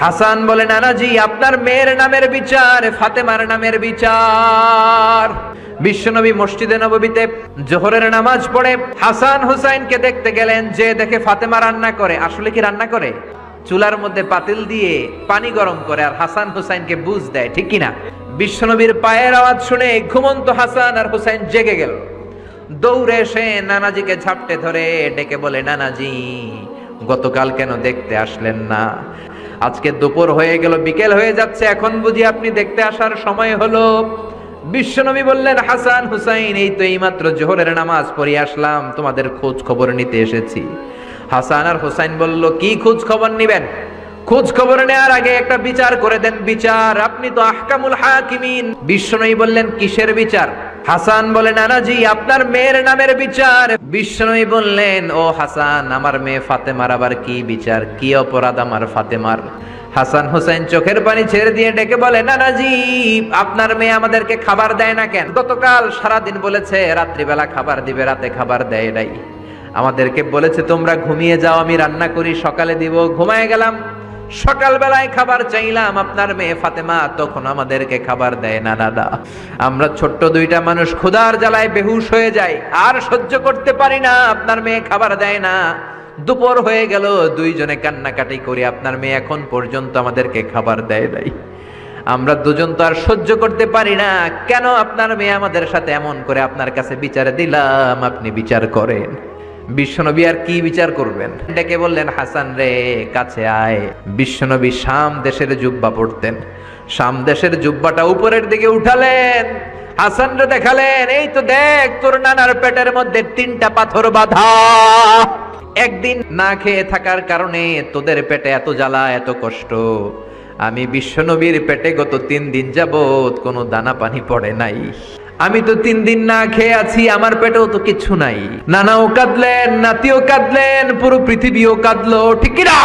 হাসান বলে, নানাজি আপনার মেয়ের নামের বিচার, ফাতেমার নামের বিচার। বিশ্বনবী মসজিদে নববীতে জোহরের নামাজ পড়ে হাসান হুসাইনকে দেখতে গেলেন, যে দেখে ফাতেমা রান্না করে। আসলে কি রান্না করে? চুলার মধ্যে পাতিল দিয়ে পানি গরম করে আর হাসান হুসাইনকে বুঝ দেয়, ঠিক কিনা? বিশ্বনবীর পায়ের আওয়াজ শুনে ঘুমন্ত হাসান আর হুসাইন জেগে গেল। দৌড়ে এসে নানাজিকে ঝাপটে ধরে ডেকে বলে, নানাজি গতকাল কেন দেখতে আসলেন না? আজকে দুপুর হয়ে গেল, বিকেল হয়ে যাচ্ছে, এখন বুঝি আপনি দেখতে আসার সময় হলো? বিশ্বনবী বললেন, হাসান হুসাইন এই তো এইমাত্র জোহরের নামাজ পড়ে আসলাম, তোমাদের খোঁজ খবর নিতে এসেছি। হাসান আর হুসাইন বলল, কি খোঁজ খবর নিবেন? খোঁজ খবর নেওয়ার আগে একটা বিচার করে দেন, বিচার। আপনি তো আহকামুল হাকিমিন। বিশ্বনবী বললেন, কিসের বিচার? হাসান বলে, নানাজি আপনার মেয়ের নামের বিচার। বিশ্বনবী বললেন, ও হাসান, আমার মেয়ে ফাতেমার আবার কি বিচার? কি অপরাধ আমার ফাতেমার? হাসান হুসাইন চোখের পানি ছেড়ে দিয়ে ডেকে বলে, নানাজি আপনার মেয়ে আমাদেরকে খাবার দেয় না কেন? গতকাল সারাদিন বলেছে রাত্রিবেলা খাবার দিবে, রাতে খাবার দেয় নাই। আমাদেরকে বলেছে তোমরা ঘুমিয়ে যাও, আমি রান্না করি, সকালে দিব। ঘুমায় গেলাম, সকালবেলায় খাবার চাইলাম, আপনার মেয়ে ফাতেমা তখন আমাদেরকে খাবার দেয় না। দাদা, আমরা ছোট্ট দুইটা মানুষ ক্ষুধার জ্বালায় বেহুশ হয়ে যাই, আর সহ্য করতে পারি না, আপনার মেয়ে খাবার দেয় না। দুপুর হয়ে গেল, দুইজনে কান্নাকাটি করি, আপনার মেয়ে এখন পর্যন্ত আমাদেরকে খাবার দেয় নাই। আমরা দুজন তো আর সহ্য করতে পারি না, কেন আপনার মেয়ে আমাদের সাথে এমন করে? আপনার কাছে বিচারে দিলাম, আপনি বিচার করেন। বিশ্বনবী আর কি বিচার করবেন? ডেকে বললেন, হাসান রে কাছে আয়। বিশ্বনবী শাম দেশের জুব্বা পড়তেন, শাম দেশের জুব্বাটা উপরের দিকে উঠালেন, হাসান রে দেখালেন, এই তো দেখ তোর নানার পেটের মধ্যে 3টা পাথর বাঁধা। একদিন না খেয়ে থাকার কারণে তোদের পেটে এত জ্বালা, এত কষ্ট। আমি বিশ্বনবীর পেটে গত 3 দিন যাবত কোনো দানা পানি পড়ে নাই। আমি তো 3 দিন না খেয়ে আছি, আমার পেটেও তো কিছু নাই। নানাও কাঁদলেন, নাতিও কাঁদলেন, পুরো পৃথিবীও কাঁদলো, ঠিক কি না?